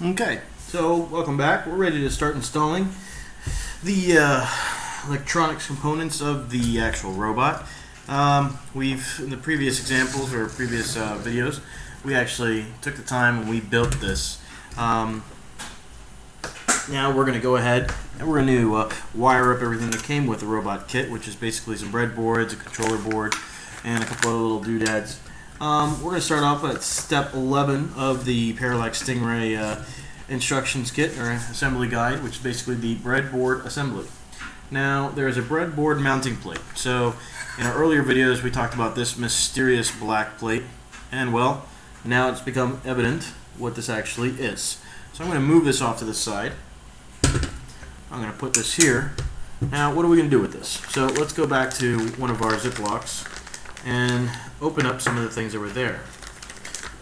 Okay, so welcome back. We're ready to start installing the electronics components of the actual robot. In the previous examples or previous videos, we actually took the time and we built this. Now we're going to go ahead and we're going to wire up everything that came with the robot kit, which is basically some breadboards, a controller board, and a couple of little doodads. We're going to start off at step 11 of the Parallax StingRay instructions kit or assembly guide, which is basically the breadboard assembly. Now there is a breadboard mounting plate. So in our earlier videos we talked about this mysterious black plate, and well, now it's become evident what this actually is. So I'm going to move this off to the side. I'm going to put this here. Now what are we going to do with this? So let's go back to one of our Ziplocs and open up some of the things that were there.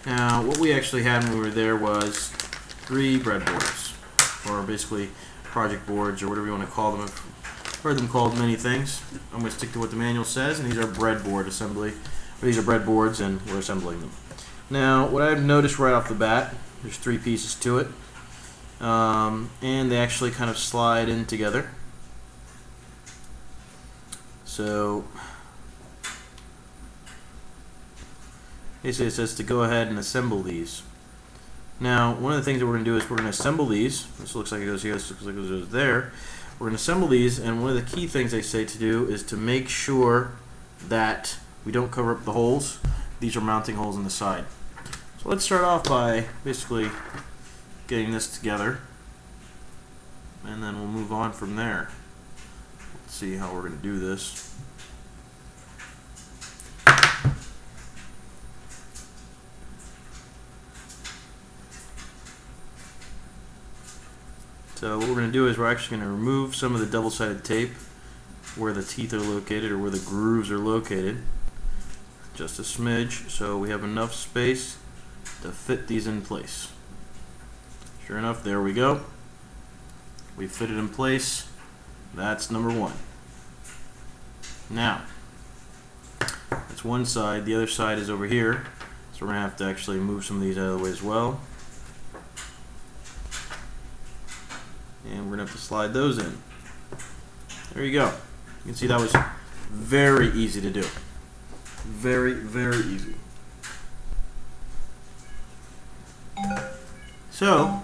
Now what we actually had when we were there was 3 breadboards, or basically project boards, or whatever you want to call them. I've heard them called many things. I'm going to stick to what the manual says, and these are breadboard assembly. These are breadboards, and we're assembling them. Now what I've noticed right off the bat, there's 3 pieces to it, and they actually kind of slide in together. So basically it says to go ahead and assemble these. Now one of the things that we're going to do is we're going to assemble these. This looks like it goes here, this looks like it goes there. We're going to assemble these, and one of the key things they say to do is to make sure that we don't cover up the holes. These are mounting holes in the side. So let's start off by basically getting this together, and then we'll move on from there. Let's see how we're going to do this. So what we're going to do is we're actually going to remove some of the double-sided tape where the teeth are located, or where the grooves are located. Just a smidge, so we have enough space to fit these in place. Sure enough, there we go. We fit it in place. That's number 1. Now, that's one side. The other side is over here. So we're going to have to actually move some of these out of the way as well. And we're going to have to slide those in. There you go. You can see that was very easy to do. Very, very easy. So,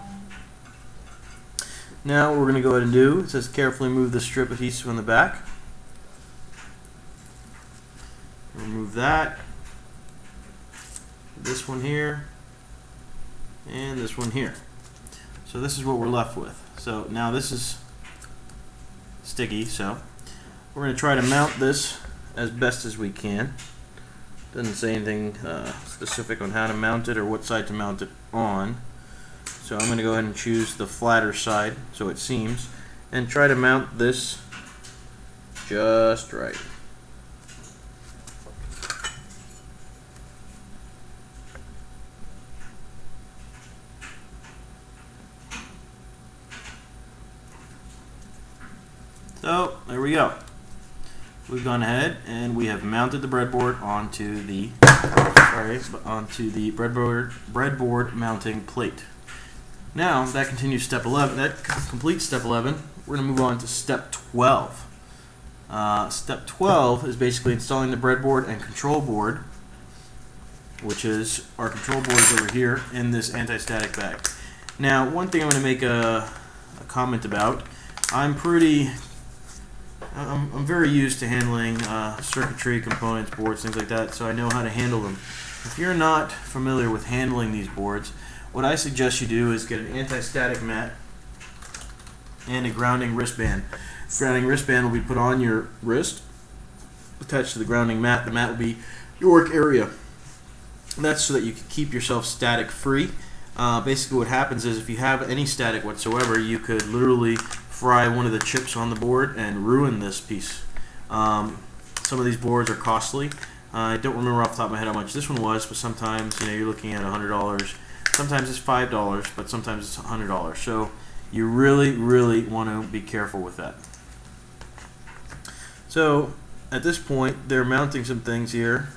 now what we're going to go ahead and do, it says carefully move the strip adhesive on the back. Remove that. This one here. And this one here. So this is what we're left with. So now this is sticky, so we're going to try to mount this as best as we can. Doesn't say anything specific on how to mount it or what side to mount it on. So I'm going to go ahead and choose the flatter side, so it seems, and try to mount this just right. So there we go. We've gone ahead and we have mounted the breadboard onto the breadboard mounting plate. Now that continues step 11. That completes step 11. We're going to move on to step 12. Step 12 is basically installing the breadboard and control board, which is our control board is over here in this anti-static bag. Now one thing I'm going to make a comment about. I'm very used to handling circuitry, components, boards, things like that, so I know how to handle them. If you're not familiar with handling these boards, what I suggest you do is get an anti-static mat and a grounding wristband. The grounding wristband will be put on your wrist, attached to the grounding mat. The mat will be your work area. That's so that you can keep yourself static free. Basically what happens is if you have any static whatsoever, you could literally fry one of the chips on the board and ruin this piece. Some of these boards are costly. I don't remember off the top of my head how much this one was, but sometimes you're looking at $100. Sometimes it's $5, but sometimes it's $100. So you really, really want to be careful with that. So at this point, they're mounting some things here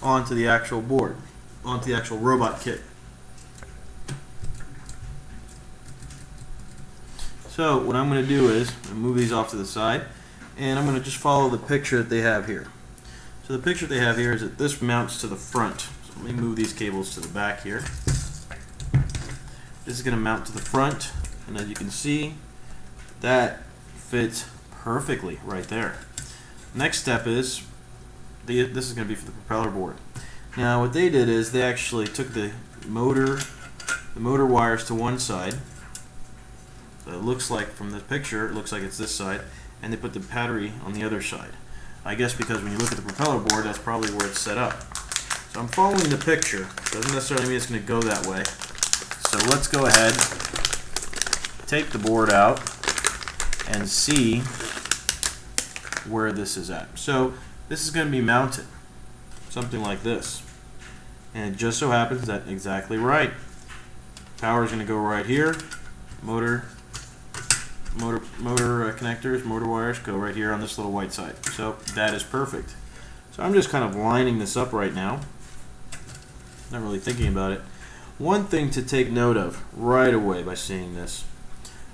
onto the actual board, onto the actual robot kit. So what I'm going to do is move these off to the side, and I'm going to just follow the picture that they have here. So the picture they have here is that this mounts to the front. So let me move these cables to the back here. This is going to mount to the front, and as you can see, that fits perfectly right there. Next step is, this is going to be for the propeller board. Now what they did is they actually took the motor wires to one side. So it looks like from the picture, it looks like it's this side, and they put the battery on the other side. I guess because when you look at the propeller board, that's probably where it's set up. So I'm following the picture. Doesn't necessarily mean it's going to go that way. So let's go ahead, take the board out, and see where this is at. So this is going to be mounted something like this, and it just so happens that exactly right. Power is going to go right here. Motor connectors, motor wires go right here on this little white side. So that is perfect. So I'm just kind of lining this up right now, not really thinking about it. One thing to take note of right away by seeing this,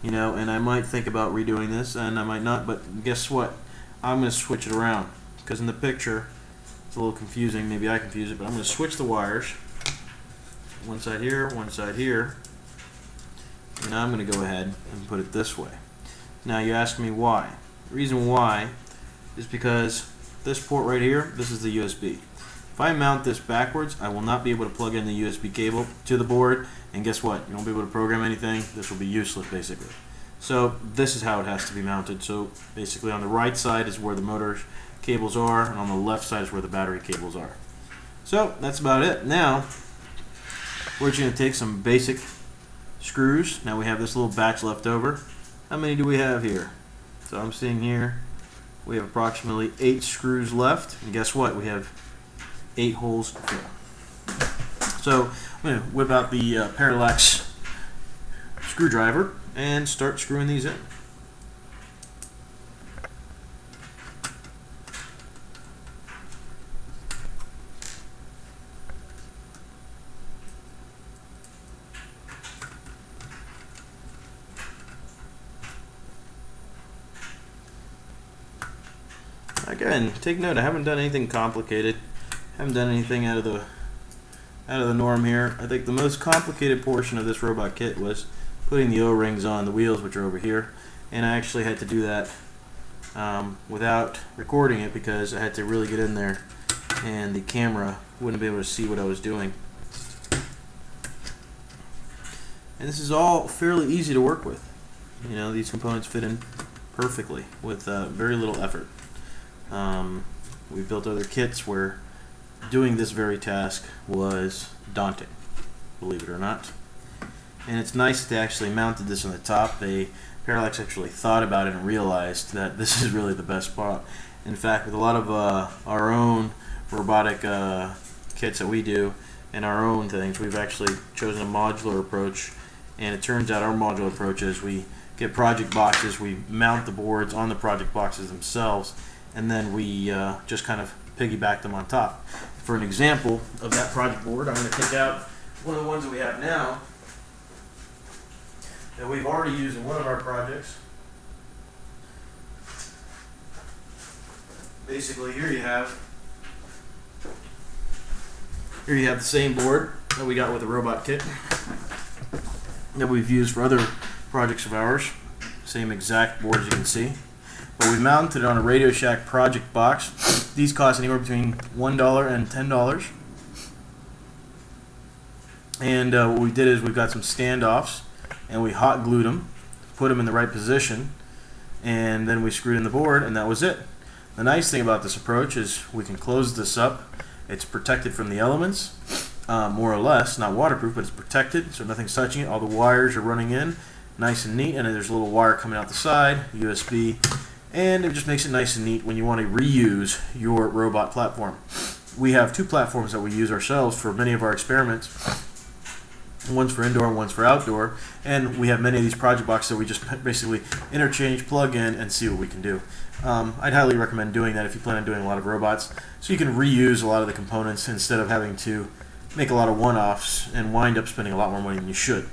and I might think about redoing this and I might not, but guess what? I'm going to switch it around, because in the picture it's a little confusing. Maybe I confuse it, but I'm going to switch the wires. One side here, one side here. And I'm going to go ahead and put it this way. Now you ask me why. The reason why is because this port right here, this is the USB. If I mount this backwards, I will not be able to plug in the USB cable to the board, and guess what? You won't be able to program anything. This will be useless basically. So this is how it has to be mounted. So basically on the right side is where the motor cables are, and on the left side is where the battery cables are. So that's about it. Now we're just going to take some basic screws. Now we have this little batch left over. How many do we have here? So I'm seeing here we have approximately 8 screws left, and guess what? We have 8 holes to fill. So I'm going to whip out the Parallax screwdriver and start screwing these in. Again, take note, I haven't done anything complicated. Haven't done anything out of the norm here. I think the most complicated portion of this robot kit was putting the O-rings on the wheels, which are over here, and I actually had to do that without recording it because I had to really get in there and the camera wouldn't be able to see what I was doing. And this is all fairly easy to work with. These components fit in perfectly with very little effort. We've built other kits where doing this very task was daunting, believe it or not. And it's nice that they actually mounted this on the top. Parallax actually thought about it and realized that this is really the best spot. In fact, with a lot of our own robotic kits that we do and our own things, we've actually chosen a modular approach, and it turns out our modular approach is we get project boxes, we mount the boards on the project boxes themselves, and then we just kind of piggyback them on top. For an example of that project board, I'm going to take out one of the ones that we have now that we've already used in one of our projects. Basically, here you have the same board that we got with the robot kit that we've used for other projects of ours. Same exact board as you can see. But we mounted it on a Radio Shack project box. These cost anywhere between $1 and $10. And what we did is we got some standoffs and we hot glued them, put them in the right position, and then we screwed in the board, and that was it. The nice thing about this approach is we can close this up. It's protected from the elements, more or less, not waterproof, but it's protected, so nothing's touching it. All the wires are running in, nice and neat, and then there's a little wire coming out the side, USB, and it just makes it nice and neat when you want to reuse your robot platform. We have 2 platforms that we use ourselves for many of our experiments. One's for indoor and one's for outdoor, and we have many of these project boxes that we just basically interchange, plug in, and see what we can do. I'd highly recommend doing that if you plan on doing a lot of robots, so you can reuse a lot of the components instead of having to make a lot of one-offs and wind up spending a lot more money than you should.